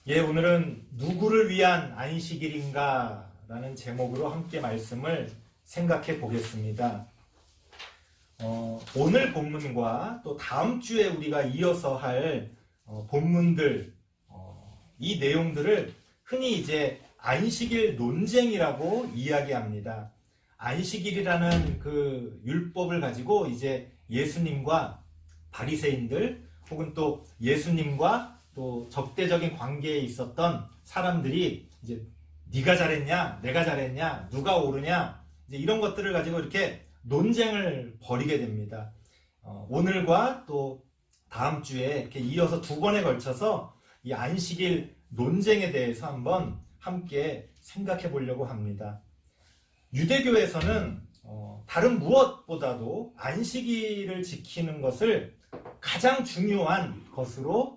예, 오늘은 누구를 위한 안식일인가 라는 제목으로 함께 말씀을 생각해 보겠습니다. 오늘 본문과 또 다음 주에 우리가 이어서 할 본문들, 이 내용들을 흔히 이제 안식일 논쟁이라고 이야기합니다. 안식일이라는 그 율법을 가지고 이제 예수님과 바리새인들 혹은 또 예수님과 또 적대적인 관계에 있었던 사람들이 이제 네가 잘했냐, 내가 잘했냐, 누가 옳으냐, 이제 이런 것들을 가지고 이렇게 논쟁을 벌이게 됩니다. 오늘과 또 다음 주에 이렇게 이어서 두 번에 걸쳐서 이 안식일 논쟁에 대해서 한번 함께 생각해 보려고 합니다. 유대교에서는 다른 무엇보다도 안식일을 지키는 것을 가장 중요한 것으로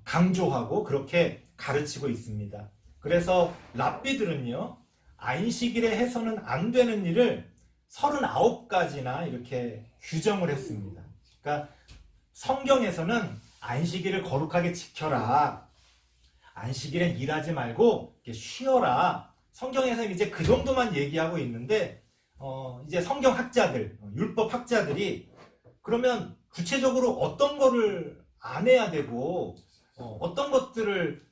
강조하고 그렇게 가르치고 있습니다. 그래서 랍비들은요, 안식일에 해서는 안 되는 일을 39가지나 이렇게 규정을 했습니다. 그러니까 성경에서는 안식일을 거룩하게 지켜라, 안식일엔 일하지 말고 쉬어라, 성경에서는 이제 그 정도만 얘기하고 있는데 이제 성경 학자들, 율법 학자들이 그러면 구체적으로 어떤 거를 안 해야 되고 어떤 것들을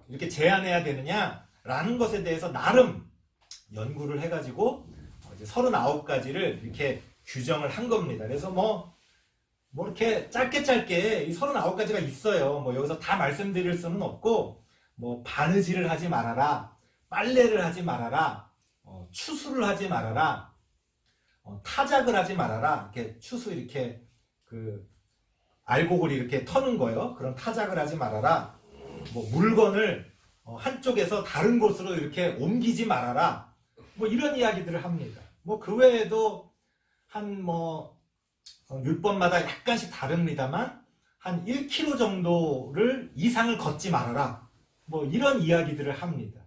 이렇게 제한해야 되느냐라는 것에 대해서 나름 연구를 해가지고 이제 39가지를 이렇게 규정을 한 겁니다. 그래서 뭐 이렇게 짧게 이 39가지가 있어요. 뭐 여기서 다 말씀드릴 수는 없고, 뭐 바느질을 하지 말아라, 빨래를 하지 말아라, 추수를 하지 말아라, 타작을 하지 말아라. 이렇게 추수 이렇게 그 알곡을 이렇게 터는 거요. 그런 타작을 하지 말아라. 뭐 물건을 한쪽에서 다른 곳으로 이렇게 옮기지 말아라. 뭐 이런 이야기들을 합니다. 뭐 그 외에도 한 율법마다 약간씩 다릅니다만 한 1km 정도를 이상을 걷지 말아라. 뭐 이런 이야기들을 합니다.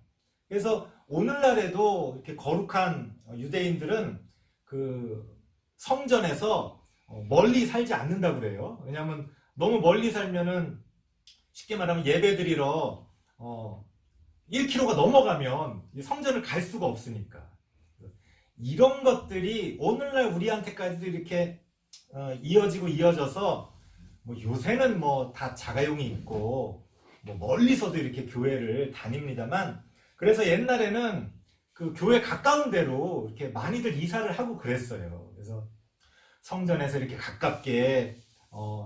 그래서 오늘날에도 이렇게 거룩한 유대인들은 그 성전에서 멀리 살지 않는다고 그래요. 왜냐하면 너무 멀리 살면은 쉽게 말하면 예배드리러 1km가 넘어가면 성전을 갈 수가 없으니까. 이런 것들이 오늘날 우리한테까지도 이렇게 이어지고 이어져서 뭐 요새는 뭐 다 자가용이 있고 뭐 멀리서도 이렇게 교회를 다닙니다만, 그래서 옛날에는 그 교회 가까운 데로 이렇게 많이들 이사를 하고 그랬어요. 그래서 성전에서 이렇게 가깝게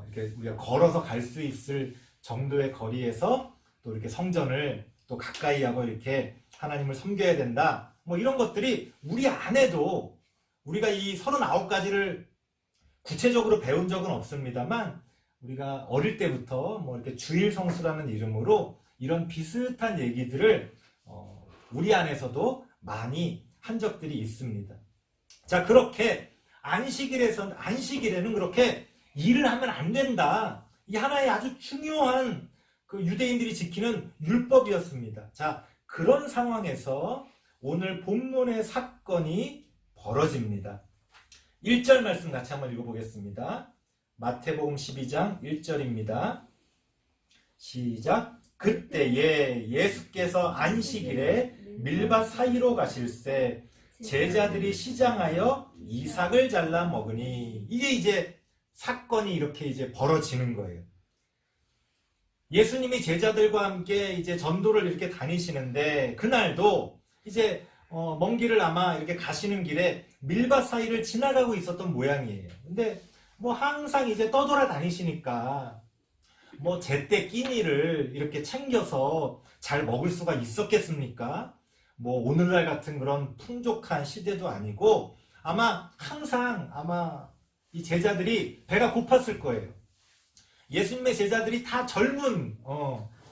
이렇게 우리가 걸어서 갈 수 있을 정도의 거리에서 또 이렇게 성전을 또 가까이 하고 이렇게 하나님을 섬겨야 된다. 뭐 이런 것들이 우리 안에도 우리가 이 39가지를 구체적으로 배운 적은 없습니다만, 우리가 어릴 때부터 뭐 이렇게 주일 성수라는 이름으로 이런 비슷한 얘기들을 우리 안에서도 많이 한 적들이 있습니다. 자, 그렇게 안식일에는 그렇게 일을 하면 안 된다. 이 하나의 아주 중요한 그 유대인들이 지키는 율법이었습니다. 자, 그런 상황에서 오늘 본문의 사건이 벌어집니다. 1절 말씀 같이 한번 읽어보겠습니다. 마태복음 12장 1절입니다. 시작. 그때에 예수께서 안식일에 밀밭 사이로 가실새 제자들이 시장하여 이삭을 잘라 먹으니, 이게 이제 사건이 이렇게 이제 벌어지는 거예요. 예수님이 제자들과 함께 이제 전도를 이렇게 다니시는데, 그날도 이제 먼 길을 아마 이렇게 가시는 길에 밀밭 사이를 지나가고 있었던 모양이에요. 근데 뭐 항상 이제 떠돌아 다니시니까 뭐 제때 끼니를 이렇게 챙겨서 잘 먹을 수가 있었겠습니까? 뭐 오늘날 같은 그런 풍족한 시대도 아니고 항상 이 제자들이 배가 고팠을 거예요. 예수님의 제자들이 다 젊은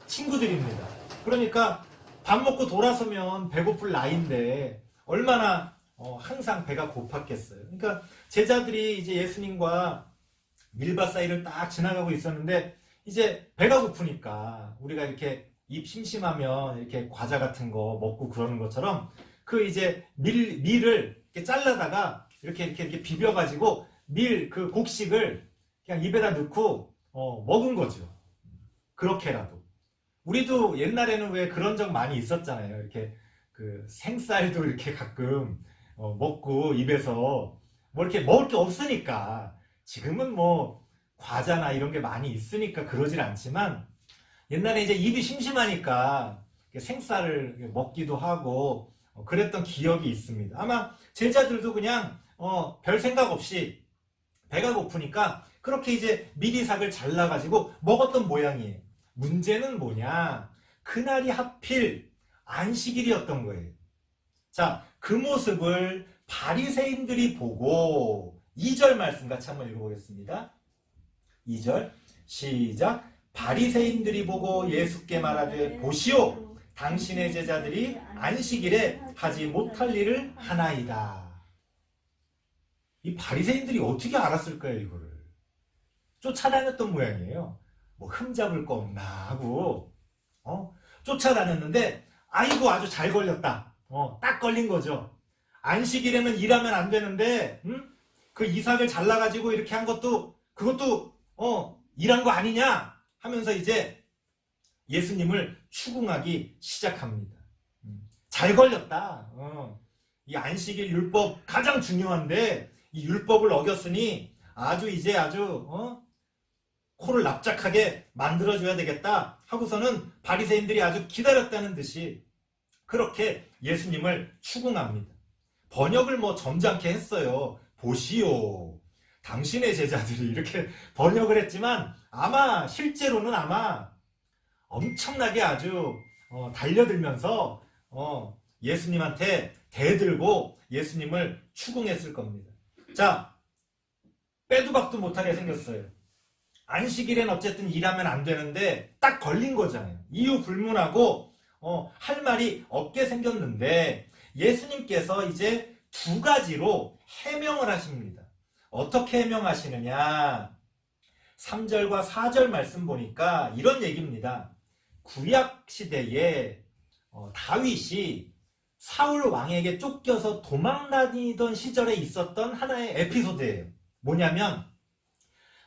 친구들입니다. 그러니까 밥 먹고 돌아서면 배고플 나이인데 얼마나 항상 배가 고팠겠어요. 그러니까 제자들이 이제 예수님과 밀밭 사이를 딱 지나가고 있었는데, 이제 배가 고프니까 우리가 이렇게 입 심심하면 이렇게 과자 같은 거 먹고 그러는 것처럼 그 이제 밀을 이렇게 잘라다가 이렇게 비벼가지고 밀 그 곡식을 그냥 입에다 넣고 먹은 거죠. 그렇게라도. 우리도 옛날에는 왜 그런 적 많이 있었잖아요. 이렇게 그 생쌀도 이렇게 가끔 먹고 입에서 뭐 이렇게 먹을 게 없으니까. 지금은 뭐 과자나 이런 게 많이 있으니까 그러질 않지만 옛날에 이제 입이 심심하니까 생쌀을 먹기도 하고 그랬던 기억이 있습니다. 아마 제자들도 그냥 별 생각 없이 배가 고프니까 그렇게 이제 미리삭을 잘라가지고 먹었던 모양이에요. 문제는 뭐냐? 그날이 하필 안식일이었던 거예요. 자, 그 모습을 바리새인들이 보고 2절 말씀 같이 한번 읽어보겠습니다. 2절 시작. 바리새인들이 보고 예수께 말하되 보시오, 당신의 제자들이 안식일에 하지 못할 일을 하나이다. 이 바리새인들이 어떻게 알았을까요, 이거를? 쫓아다녔던 모양이에요. 뭐 흠잡을 거 없나 하고 쫓아다녔는데 아이고 아주 잘 걸렸다. 딱 걸린 거죠. 안식일에는 일하면 안 되는데 그 이삭을 잘라가지고 이렇게 한 것도 그것도 일한 거 아니냐 하면서 이제 예수님을 추궁하기 시작합니다. 잘 걸렸다. 이 안식일 율법 가장 중요한데 이 율법을 어겼으니 아주 코를 납작하게 만들어줘야 되겠다 하고서는 바리새인들이 아주 기다렸다는 듯이 그렇게 예수님을 추궁합니다. 번역을 뭐 점잖게 했어요. 보시오, 당신의 제자들이 이렇게 번역을 했지만 아마 실제로는 엄청나게 아주 달려들면서 예수님한테 대들고 예수님을 추궁했을 겁니다. 자, 빼도 박도 못하게 생겼어요. 안식일엔 어쨌든 일하면 안 되는데 딱 걸린 거잖아요. 이유 불문하고 할 말이 없게 생겼는데 예수님께서 이제 두 가지로 해명을 하십니다. 어떻게 해명하시느냐? 3절과 4절 말씀 보니까 이런 얘기입니다. 구약 시대에 다윗이 사울 왕에게 쫓겨서 도망다니던 시절에 있었던 하나의 에피소드예요. 뭐냐면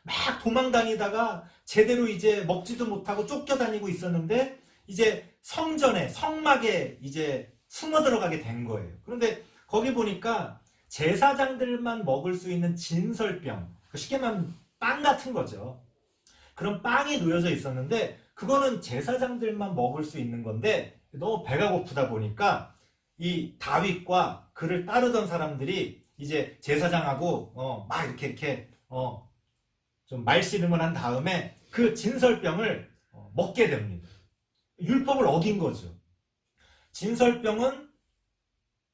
막 도망다니다가 제대로 이제 먹지도 못하고 쫓겨다니고 있었는데 이제 성막에 이제 숨어 들어가게 된 거예요. 그런데 거기 보니까 제사장들만 먹을 수 있는 진설병, 쉽게 말하면 빵 같은 거죠. 그런 빵이 놓여져 있었는데 그거는 제사장들만 먹을 수 있는 건데 너무 배가 고프다 보니까 이 다윗과 그를 따르던 사람들이 이제 제사장하고 막 이렇게 좀 말씨름을 한 다음에 그 진설병을 먹게 됩니다. 율법을 어긴 거죠. 진설병은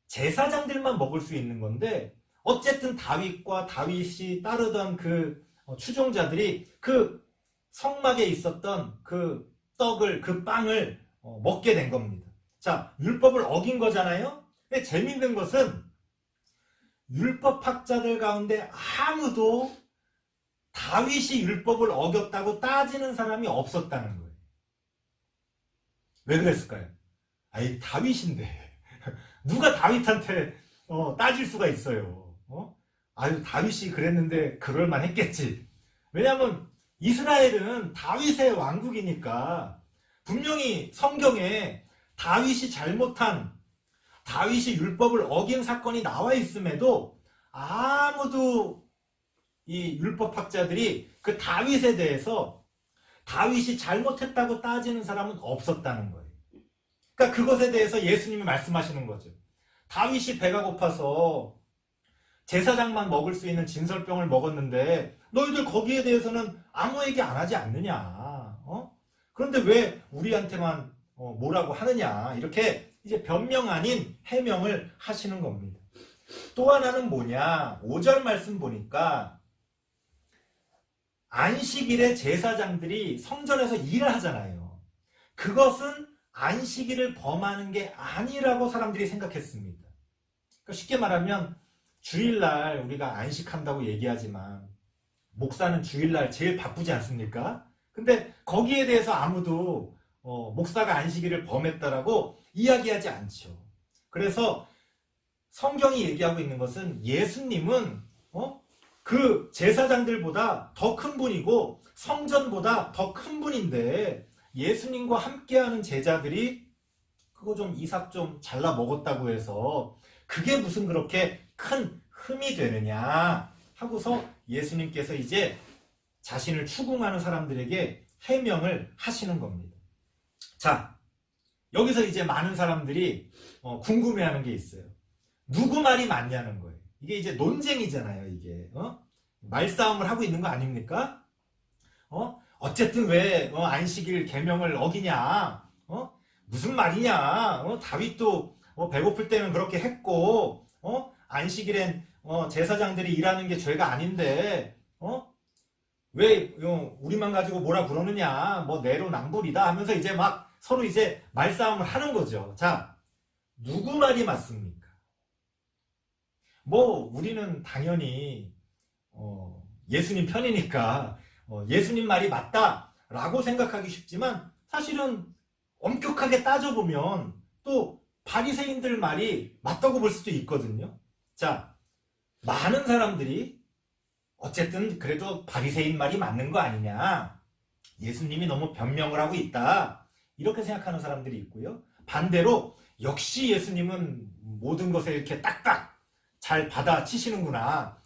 제사장들만 먹을 수 있는 건데 어쨌든 다윗과 다윗이 따르던 그 추종자들이 그 성막에 있었던 그 떡을, 그 빵을 먹게 된 겁니다. 자, 율법을 어긴 거잖아요. 근데 재밌는 것은 율법학자들 가운데 아무도 다윗이 율법을 어겼다고 따지는 사람이 없었다는 거예요. 왜 그랬을까요? 아이, 다윗인데 누가 다윗한테 따질 수가 있어요. 아유, 다윗이 그랬는데 그럴만 했겠지. 왜냐하면 이스라엘은 다윗의 왕국이니까 분명히 성경에 다윗이 율법을 어긴 사건이 나와 있음에도 아무도 이 율법학자들이 그 다윗에 대해서 다윗이 잘못했다고 따지는 사람은 없었다는 거예요. 그러니까 그것에 대해서 예수님이 말씀하시는 거죠. 다윗이 배가 고파서 제사장만 먹을 수 있는 진설병을 먹었는데 너희들 거기에 대해서는 아무 얘기 안 하지 않느냐. 그런데 왜 우리한테만 뭐라고 하느냐. 이렇게 이제 변명 아닌 해명을 하시는 겁니다. 또 하나는 뭐냐. 5절 말씀 보니까 안식일에 제사장들이 성전에서 일을 하잖아요. 그것은 안식일을 범하는 게 아니라고 사람들이 생각했습니다. 그러니까 쉽게 말하면 주일날 우리가 안식한다고 얘기하지만 목사는 주일날 제일 바쁘지 않습니까? 근데 거기에 대해서 아무도 목사가 안식일을 범했다라고 이야기하지 않죠. 그래서 성경이 얘기하고 있는 것은 예수님은 그 제사장들보다 더 큰 분이고 성전보다 더 큰 분인데 예수님과 함께하는 제자들이 그거 좀 이삭 좀 잘라 먹었다고 해서 그게 무슨 그렇게 큰 흠이 되느냐 하고서 예수님께서 이제 자신을 추궁하는 사람들에게 해명을 하시는 겁니다. 자, 여기서 이제 많은 사람들이 궁금해하는 게 있어요. 누구 말이 맞냐는 거예요. 이게 이제 논쟁이잖아요. 이게 말싸움을 하고 있는 거 아닙니까? 어쨌든 왜 안식일 계명을 어기냐? 무슨 말이냐? 다윗도 배고플 때는 그렇게 했고 안식일엔 제사장들이 일하는 게 죄가 아닌데 왜 우리만 가지고 뭐라 그러느냐? 뭐 내로남불이다 하면서 이제 막 서로 이제 말싸움을 하는 거죠. 자, 누구 말이 맞습니까? 뭐 우리는 당연히 예수님 편이니까 예수님 말이 맞다라고 생각하기 쉽지만 사실은 엄격하게 따져보면 또 바리새인들 말이 맞다고 볼 수도 있거든요. 자, 많은 사람들이 어쨌든 그래도 바리새인 말이 맞는 거 아니냐, 예수님이 너무 변명을 하고 있다, 이렇게 생각하는 사람들이 있고요. 반대로 역시 예수님은 모든 것에 이렇게 딱딱 잘 받아치시는구나,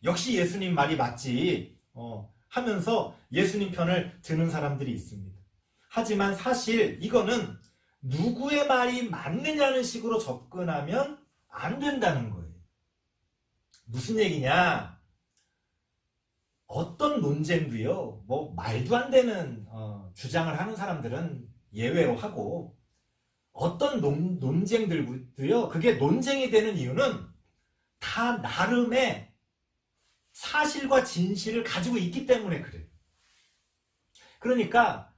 역시 예수님 말이 맞지 하면서 예수님 편을 드는 사람들이 있습니다. 하지만 사실 이거는 누구의 말이 맞느냐는 식으로 접근하면 안 된다는 거예요. 무슨 얘기냐? 어떤 논쟁도요, 뭐 말도 안 되는 주장을 하는 사람들은 예외로 하고, 어떤 논쟁들도요, 그게 논쟁이 되는 이유는 다 나름의 사실과 진실을 가지고 있기 때문에 그래요. 그러니까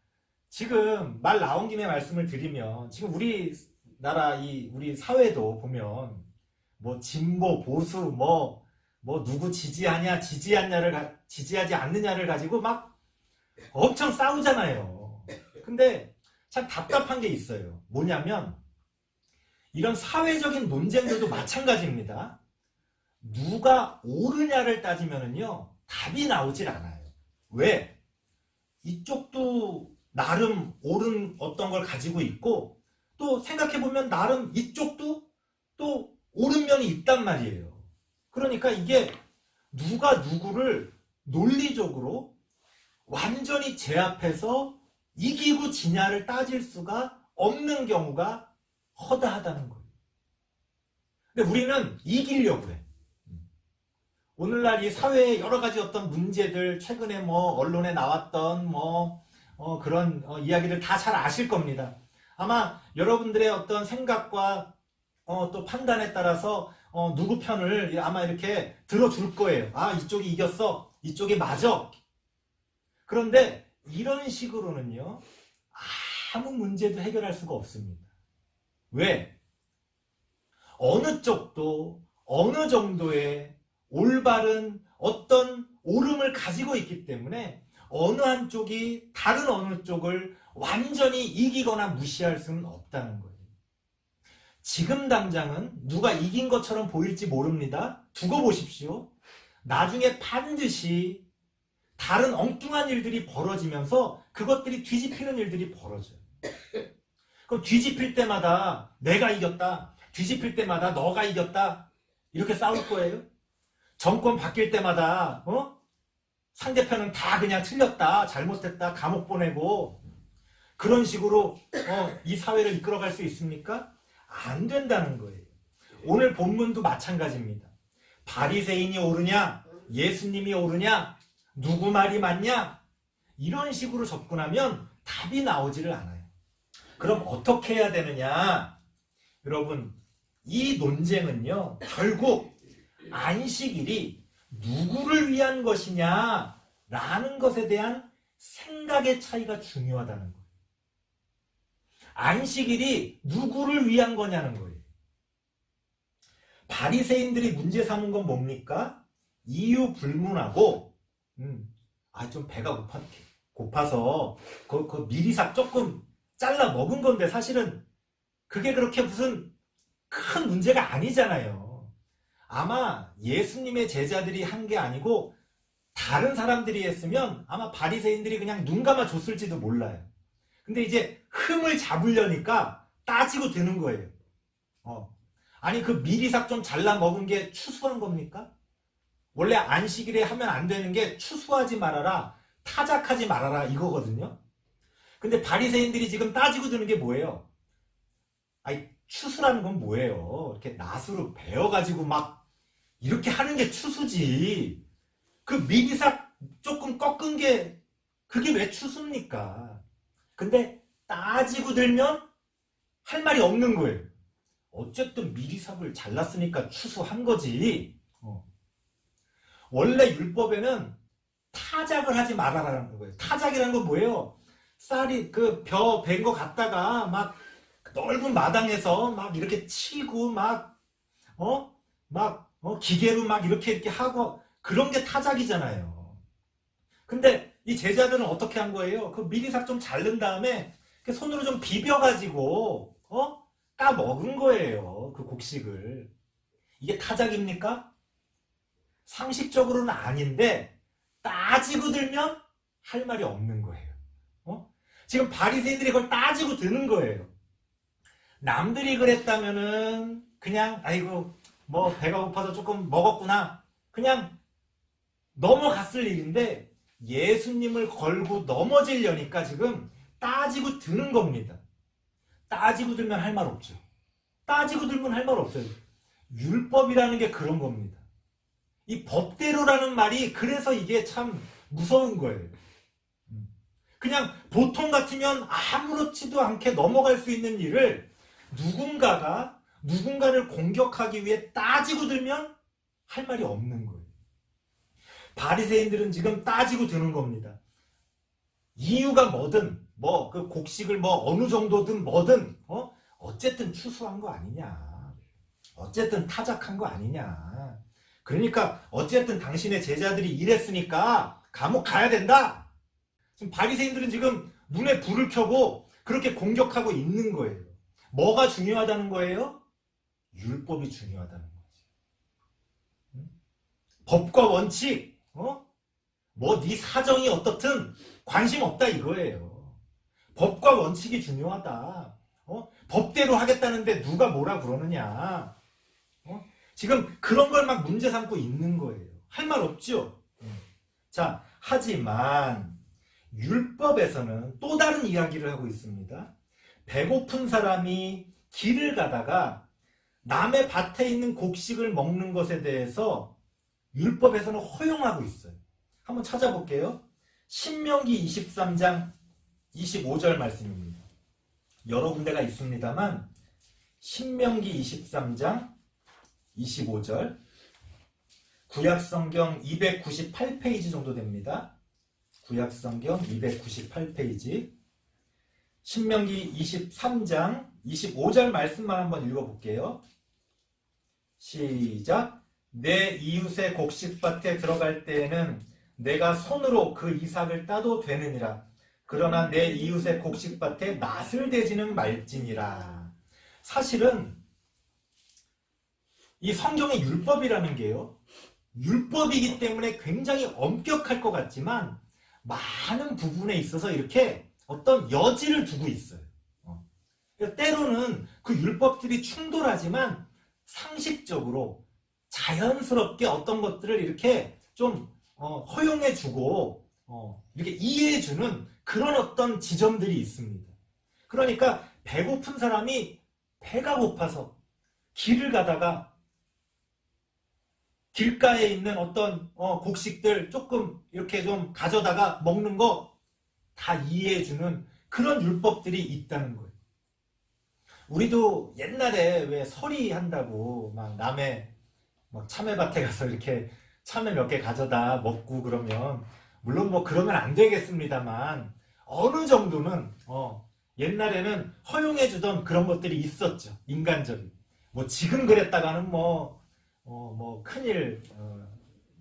지금 말 나온 김에 말씀을 드리면, 지금 우리나라 우리 사회도 보면 뭐 진보 보수 뭐 누구 지지하냐 지지하지 않느냐를 가지고 막 엄청 싸우잖아요. 근데 참 답답한 게 있어요. 뭐냐면 이런 사회적인 논쟁들도 마찬가지입니다. 누가 옳으냐를 따지면은요, 답이 나오질 않아요. 왜? 이쪽도 나름 옳은 어떤 걸 가지고 있고, 또 생각해보면 나름 이쪽도 또 옳은 면이 있단 말이에요. 그러니까 이게 누가 누구를 논리적으로 완전히 제압해서 이기고 지냐를 따질 수가 없는 경우가 허다하다는 거예요. 근데 우리는 이기려고 해. 오늘날 이 사회의 여러 가지 어떤 문제들, 최근에 뭐 언론에 나왔던 그런 이야기들 다 잘 아실 겁니다. 아마 여러분들의 어떤 생각과 또 판단에 따라서 누구 편을 아마 이렇게 들어줄 거예요. 아, 이쪽이 이겼어, 이쪽이 맞아. 그런데 이런 식으로는요, 아무 문제도 해결할 수가 없습니다. 왜? 어느 쪽도 어느 정도의 올바른 어떤 옳음을 가지고 있기 때문에 어느 한쪽이 다른 어느 쪽을 완전히 이기거나 무시할 수는 없다는 거예요. 지금 당장은 누가 이긴 것처럼 보일지 모릅니다. 두고 보십시오. 나중에 반드시 다른 엉뚱한 일들이 벌어지면서 그것들이 뒤집히는 일들이 벌어져요. 그럼 뒤집힐 때마다 내가 이겼다, 뒤집힐 때마다 너가 이겼다, 이렇게 싸울 거예요? 정권 바뀔 때마다 상대편은 다 그냥 틀렸다, 잘못했다, 감옥 보내고 그런 식으로 이 사회를 이끌어갈 수 있습니까? 안 된다는 거예요. 오늘 본문도 마찬가지입니다. 바리새인이 옳으냐, 예수님이 옳으냐, 누구 말이 맞냐, 이런 식으로 접근하면 답이 나오지를 않아요. 그럼 어떻게 해야 되느냐? 여러분, 이 논쟁은요, 결국 안식일이 누구를 위한 것이냐 라는 것에 대한 생각의 차이가 중요하다는 거예요. 안식일이 누구를 위한 거냐는 거예요. 바리새인들이 문제 삼은 건 뭡니까? 이유 불문하고 좀 배가 고파서 그 미리삭 조금 잘라 먹은 건데 사실은 그게 그렇게 무슨 큰 문제가 아니잖아요. 아마 예수님의 제자들이 한 게 아니고 다른 사람들이 했으면 아마 바리새인들이 그냥 눈 감아 줬을지도 몰라요. 근데 이제 흠을 잡으려니까 따지고 드는 거예요. 아니 그 미리삭 좀 잘라 먹은 게 추수한 겁니까? 원래 안식일에 하면 안 되는 게 추수하지 말아라, 타작하지 말아라 이거거든요. 근데 바리새인들이 지금 따지고 드는 게 뭐예요? 아니 추수라는 건 뭐예요? 이렇게 낫으로 베어가지고 막 이렇게 하는 게 추수지. 그 미리삭 조금 꺾은 게 그게 왜 추수입니까? 근데 따지고 들면 할 말이 없는 거예요. 어쨌든 미리삭을 잘랐으니까 추수한 거지. 원래 율법에는 타작을 하지 말아라는 거예요. 타작이라는 건 뭐예요? 쌀이 그 벼 벤 거 갖다가 막 넓은 마당에서 막 이렇게 치고 기계로 막 이렇게 하고 그런 게 타작이잖아요. 근데 이 제자들은 어떻게 한 거예요? 그 미리삭 좀 자른 다음에 손으로 좀 비벼가지고 까 먹은 거예요. 그 곡식을. 이게 타작입니까? 상식적으로는 아닌데 따지고 들면 할 말이 없는 거예요. 지금 바리새인들이 그걸 따지고 드는 거예요. 남들이 그랬다면은 그냥 아이고 뭐 배가 고파서 조금 먹었구나 그냥 넘어갔을 일인데 예수님을 걸고 넘어지려니까 지금 따지고 드는 겁니다. 따지고 들면 할 말 없죠. 따지고 들면 할 말 없어요. 율법이라는 게 그런 겁니다. 이 법대로라는 말이 그래서 이게 참 무서운 거예요. 그냥 보통 같으면 아무렇지도 않게 넘어갈 수 있는 일을 누군가가 누군가를 공격하기 위해 따지고 들면 할 말이 없는 거예요. 바리새인들은 지금 따지고 드는 겁니다. 이유가 뭐든 뭐 그 곡식을 뭐 어느 정도든 뭐든 어쨌든 추수한 거 아니냐. 어쨌든 타작한 거 아니냐. 그러니까 어쨌든 당신의 제자들이 이랬으니까 감옥 가야 된다. 지금 바리새인들은 지금 눈에 불을 켜고 그렇게 공격하고 있는 거예요. 뭐가 중요하다는 거예요? 율법이 중요하다는 거지. 법과 원칙, 뭐 네 사정이 어떻든 관심 없다 이거예요. 법과 원칙이 중요하다. 법대로 하겠다는데 누가 뭐라 그러느냐. 지금 그런 걸 막 문제 삼고 있는 거예요. 할 말 없죠. 자, 하지만 율법에서는 또 다른 이야기를 하고 있습니다. 배고픈 사람이 길을 가다가 남의 밭에 있는 곡식을 먹는 것에 대해서 율법에서는 허용하고 있어요. 한번 찾아볼게요. 신명기 23장 25절 말씀입니다. 여러 군데가 있습니다만 신명기 23장 25절 구약성경 298페이지 정도 됩니다. 구약성경 298페이지 신명기 23장 25절 말씀만 한번 읽어볼게요. 시작. 내 이웃의 곡식밭에 들어갈 때에는 내가 손으로 그 이삭을 따도 되느니라. 그러나 내 이웃의 곡식밭에 낫을 대지는 말지니라. 사실은 이 성경의 율법이라는 게요. 율법이기 때문에 굉장히 엄격할 것 같지만 많은 부분에 있어서 이렇게 어떤 여지를 두고 있어요. 때로는 그 율법들이 충돌하지만 상식적으로 자연스럽게 어떤 것들을 이렇게 좀 허용해주고 이렇게 이해해주는 그런 어떤 지점들이 있습니다. 그러니까 배고픈 사람이 배가 고파서 길을 가다가 길가에 있는 어떤 곡식들 조금 이렇게 좀 가져다가 먹는 거 다 이해해주는 그런 율법들이 있다는 거예요. 우리도 옛날에 왜 서리 한다고 막 남의 막 참외밭에 가서 이렇게 참외 몇 개 가져다 먹고 그러면 물론 뭐 그러면 안 되겠습니다만 어느 정도는 옛날에는 허용해주던 그런 것들이 있었죠. 인간적인. 뭐 지금 그랬다가는 뭐 큰일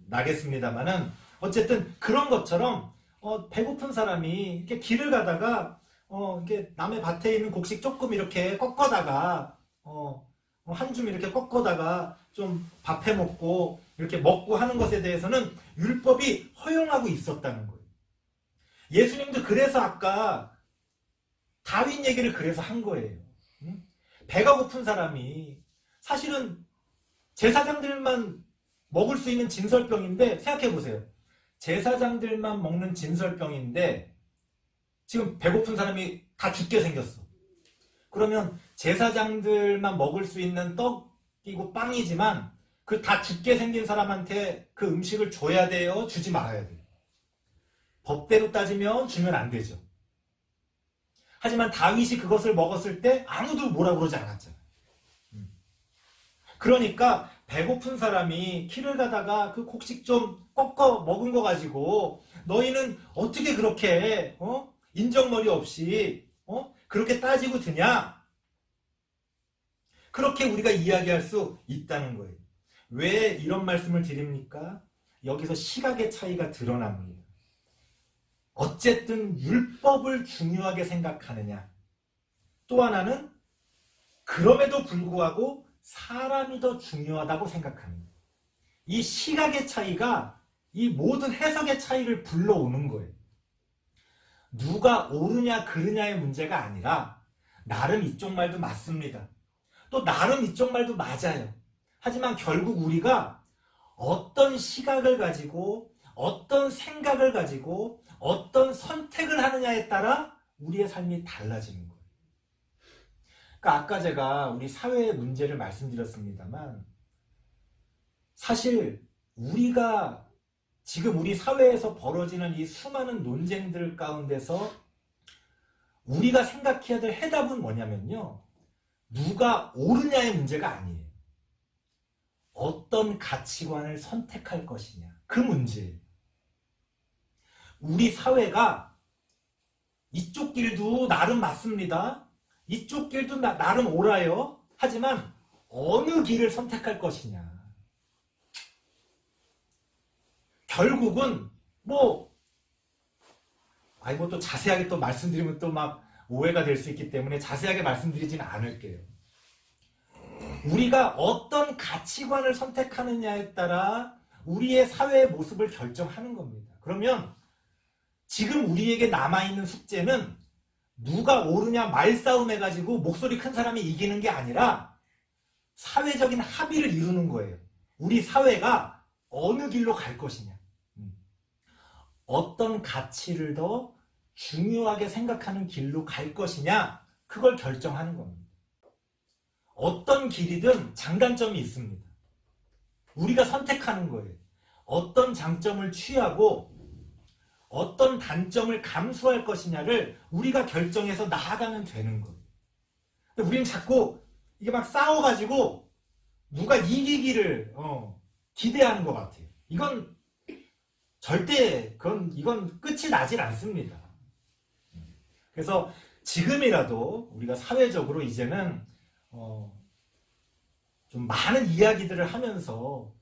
나겠습니다만은 어쨌든 그런 것처럼 배고픈 사람이 이렇게 길을 가다가 이렇게 남의 밭에 있는 곡식 조금 이렇게 꺾어다가 한 줌 이렇게 꺾어다가 좀 밥해 먹고 이렇게 먹고 하는 것에 대해서는 율법이 허용하고 있었다는 거예요. 예수님도 그래서 아까 다윈 얘기를 그래서 한 거예요. 응? 배가 고픈 사람이 사실은 제사장들만 먹을 수 있는 진설병인데 생각해 보세요. 제사장들만 먹는 진설병인데 지금 배고픈 사람이 다 죽게 생겼어. 그러면 제사장들만 먹을 수 있는 떡이고 빵이지만 그 다 죽게 생긴 사람한테 그 음식을 줘야 돼요? 주지 말아야 돼요? 법대로 따지면 주면 안 되죠. 하지만 다윗이 그것을 먹었을 때 아무도 뭐라 그러지 않았잖아요. 그러니까 배고픈 사람이 길을 가다가 그 곡식 좀 꺾어 먹은 거 가지고 너희는 어떻게 그렇게 인정머리 없이 그렇게 따지고 드냐? 그렇게 우리가 이야기할 수 있다는 거예요. 왜 이런 말씀을 드립니까? 여기서 시각의 차이가 드러납니다. 어쨌든 율법을 중요하게 생각하느냐. 또 하나는 그럼에도 불구하고 사람이 더 중요하다고 생각합니다. 이 시각의 차이가 이 모든 해석의 차이를 불러오는 거예요. 누가 옳으냐 그르냐의 문제가 아니라 나름 이쪽 말도 맞습니다. 또 나름 이쪽 말도 맞아요. 하지만 결국 우리가 어떤 시각을 가지고 어떤 생각을 가지고 어떤 선택을 하느냐에 따라 우리의 삶이 달라지는 거예요. 그러니까 아까 제가 우리 사회의 문제를 말씀드렸습니다만 사실 우리가 지금 우리 사회에서 벌어지는 이 수많은 논쟁들 가운데서 우리가 생각해야 될 해답은 뭐냐면요. 누가 옳으냐의 문제가 아니에요. 어떤 가치관을 선택할 것이냐. 그 문제예요. 우리 사회가 이쪽 길도 나름 맞습니다. 이쪽 길도 나름 옳아요. 하지만 어느 길을 선택할 것이냐. 결국은 또 자세하게 또 말씀드리면 또 막 오해가 될 수 있기 때문에 자세하게 말씀드리지는 않을게요. 우리가 어떤 가치관을 선택하느냐에 따라 우리의 사회의 모습을 결정하는 겁니다. 그러면 지금 우리에게 남아있는 숙제는 누가 옳으냐 말싸움 해가지고 목소리 큰 사람이 이기는 게 아니라 사회적인 합의를 이루는 거예요. 우리 사회가 어느 길로 갈 것이냐. 어떤 가치를 더 중요하게 생각하는 길로 갈 것이냐. 그걸 결정하는 겁니다. 어떤 길이든 장단점이 있습니다. 우리가 선택하는 거예요. 어떤 장점을 취하고 어떤 단점을 감수할 것이냐를 우리가 결정해서 나아가면 되는 거예요. 우리는 자꾸 이게 막 싸워가지고 누가 이기기를 기대하는 것 같아요. 이건 절대 이건 끝이 나질 않습니다. 그래서 지금이라도 우리가 사회적으로 이제는 좀 많은 이야기들을 하면서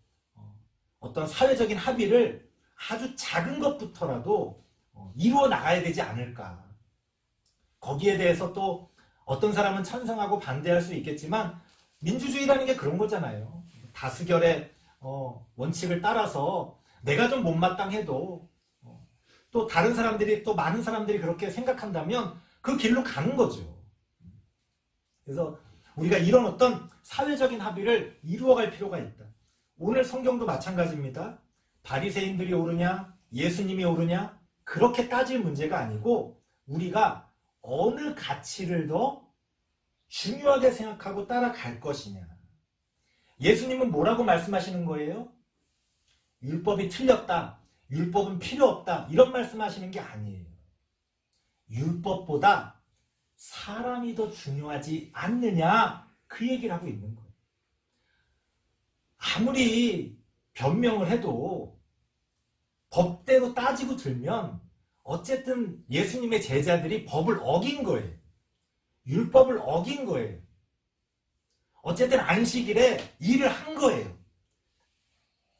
어떤 사회적인 합의를 아주 작은 것부터라도 이루어 나가야 되지 않을까. 거기에 대해서 또 어떤 사람은 찬성하고 반대할 수 있겠지만 민주주의라는 게 그런 거잖아요. 다수결의 원칙을 따라서 내가 좀 못마땅해도 또 다른 사람들이 또 많은 사람들이 그렇게 생각한다면 그 길로 가는 거죠. 그래서 우리가 이런 어떤 사회적인 합의를 이루어갈 필요가 있다. 오늘 성경도 마찬가지입니다. 바리새인들이 옳으냐 예수님이 옳으냐 그렇게 따질 문제가 아니고 우리가 어느 가치를 더 중요하게 생각하고 따라갈 것이냐. 예수님은 뭐라고 말씀하시는 거예요? 율법이 틀렸다. 율법은 필요 없다. 이런 말씀하시는 게 아니에요. 율법보다 사람이 더 중요하지 않느냐. 그 얘기를 하고 있는 거예요. 아무리 변명을 해도 법대로 따지고 들면 어쨌든 예수님의 제자들이 법을 어긴 거예요. 율법을 어긴 거예요. 어쨌든 안식일에 일을 한 거예요.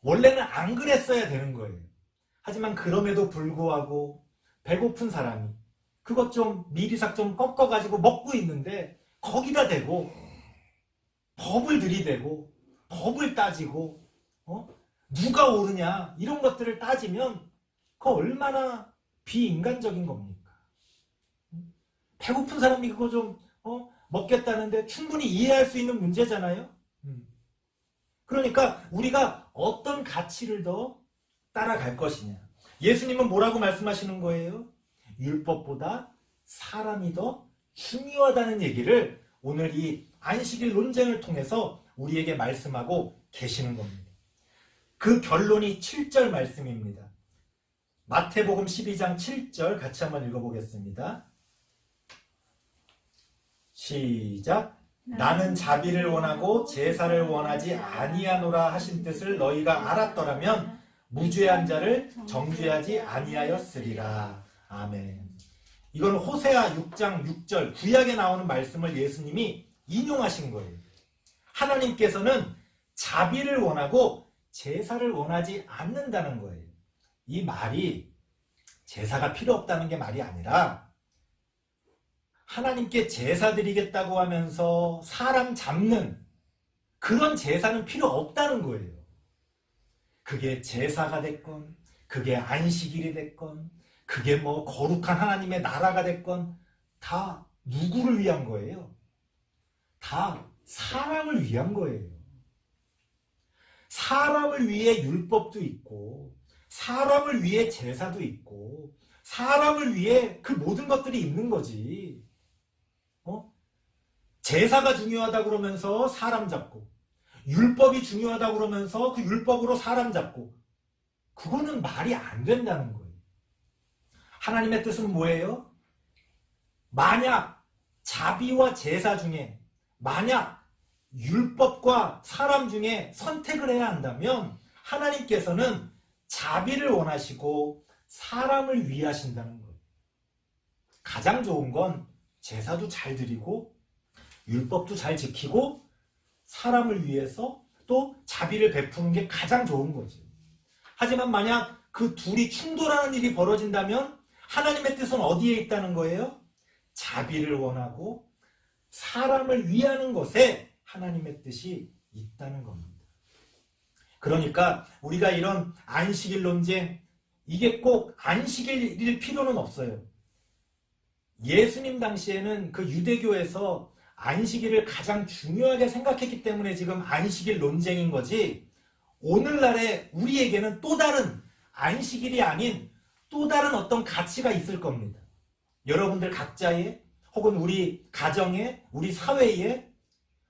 원래는 안 그랬어야 되는 거예요. 하지만 그럼에도 불구하고 배고픈 사람이 그것 좀 미리삭 좀 꺾어가지고 먹고 있는데 거기다 대고 법을 들이대고 법을 따지고 누가 옳으냐 이런 것들을 따지면 그거 얼마나 비인간적인 겁니까? 배고픈 사람이 그거 좀 먹겠다는데 충분히 이해할 수 있는 문제잖아요. 그러니까 우리가 어떤 가치를 더 따라갈 것이냐. 예수님은 뭐라고 말씀하시는 거예요? 율법보다 사람이 더 중요하다는 얘기를 오늘 이 안식일 논쟁을 통해서 우리에게 말씀하고 계시는 겁니다. 그 결론이 7절 말씀입니다. 마태복음 12장 7절 같이 한번 읽어보겠습니다. 시작. 나는 자비를 원하고 제사를 원하지 아니하노라 하신 뜻을 너희가 알았더라면 무죄한 자를 정죄하지 아니하였으리라. 아멘. 이건 호세아 6장 6절 구약에 나오는 말씀을 예수님이 인용하신 거예요. 하나님께서는 자비를 원하고 제사를 원하지 않는다는 거예요. 이 말이 제사가 필요 없다는 게 말이 아니라 하나님께 제사 드리겠다고 하면서 사람 잡는 그런 제사는 필요 없다는 거예요. 그게 제사가 됐건 그게 안식일이 됐건 그게 뭐 거룩한 하나님의 나라가 됐건 다 누구를 위한 거예요? 다 사람을 위한 거예요. 사람을 위해 율법도 있고 사람을 위해 제사도 있고 사람을 위해 그 모든 것들이 있는 거지. 제사가 중요하다 그러면서 사람 잡고 율법이 중요하다 그러면서 그 율법으로 사람 잡고 그거는 말이 안 된다는 거예요. 하나님의 뜻은 뭐예요? 만약 자비와 제사 중에 만약 율법과 사람 중에 선택을 해야 한다면 하나님께서는 자비를 원하시고 사람을 위하신다는 거예요. 가장 좋은 건 제사도 잘 드리고 율법도 잘 지키고 사람을 위해서 또 자비를 베푸는 게 가장 좋은 거지. 하지만 만약 그 둘이 충돌하는 일이 벌어진다면 하나님의 뜻은 어디에 있다는 거예요? 자비를 원하고 사람을 위하는 것에 하나님의 뜻이 있다는 겁니다. 그러니까 우리가 이런 안식일 논쟁, 이게 꼭 안식일일 필요는 없어요. 예수님 당시에는 그 유대교에서 안식일을 가장 중요하게 생각했기 때문에 지금 안식일 논쟁인 거지, 오늘날의 우리에게는 또 다른 안식일이 아닌 또 다른 어떤 가치가 있을 겁니다. 여러분들 각자의 혹은 우리 가정에 우리 사회에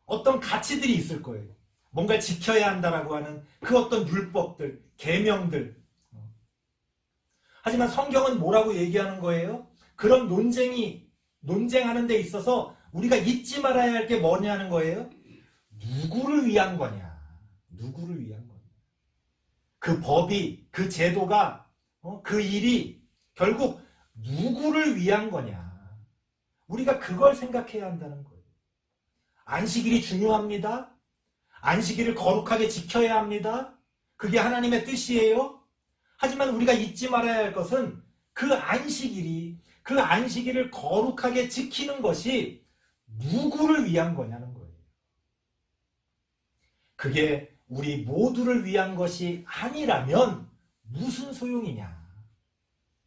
어떤 가치들이 있을 거예요. 뭔가 지켜야 한다라고 하는 그 어떤 율법들, 계명들. 하지만 성경은 뭐라고 얘기하는 거예요? 그런 논쟁하는 데 있어서 우리가 잊지 말아야 할 게 뭐냐는 거예요? 누구를 위한 거냐? 누구를 위한 거냐? 그 법이, 그 제도가, 그 일이 결국 누구를 위한 거냐? 우리가 그걸 생각해야 한다는 거예요. 안식일이 중요합니다. 안식일을 거룩하게 지켜야 합니다. 그게 하나님의 뜻이에요. 하지만 우리가 잊지 말아야 할 것은 그 안식일을 거룩하게 지키는 것이 누구를 위한 거냐는 거예요. 그게 우리 모두를 위한 것이 아니라면 무슨 소용이냐.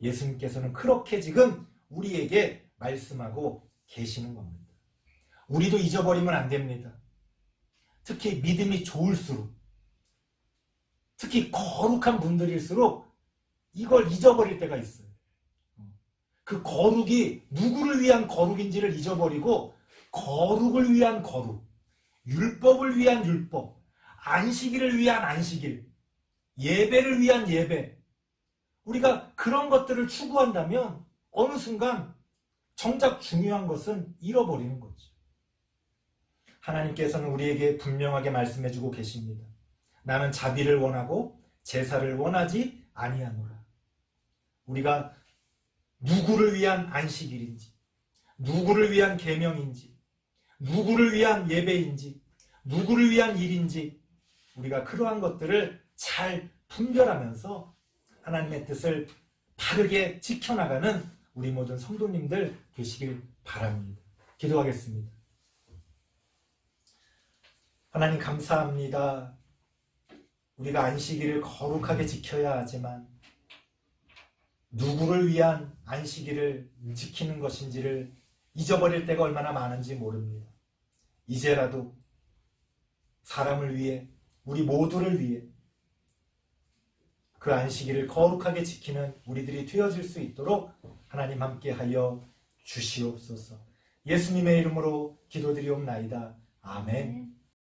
예수님께서는 그렇게 지금 우리에게 말씀하고 계시는 겁니다. 우리도 잊어버리면 안 됩니다. 특히 믿음이 좋을수록, 특히 거룩한 분들일수록 이걸 잊어버릴 때가 있어요. 그 거룩이 누구를 위한 거룩인지를 잊어버리고 거룩을 위한 거룩, 율법을 위한 율법, 안식일을 위한 안식일, 예배를 위한 예배, 우리가 그런 것들을 추구한다면 어느 순간 정작 중요한 것은 잃어버리는 거죠. 하나님께서는 우리에게 분명하게 말씀해주고 계십니다. 나는 자비를 원하고 제사를 원하지 아니하노라. 우리가 누구를 위한 안식일인지, 누구를 위한 계명인지, 누구를 위한 예배인지, 누구를 위한 일인지 우리가 그러한 것들을 잘 분별하면서 하나님의 뜻을 바르게 지켜나가는 우리 모든 성도님들 되시길 바랍니다. 기도하겠습니다. 하나님 감사합니다. 우리가 안식일을 거룩하게 지켜야 하지만 누구를 위한 안식일을 지키는 것인지를 잊어버릴 때가 얼마나 많은지 모릅니다. 이제라도 사람을 위해, 우리 모두를 위해 그 안식일을 거룩하게 지키는 우리들이 되어질 수 있도록 하나님 함께하여 주시옵소서. 예수님의 이름으로 기도드리옵나이다. 아멘.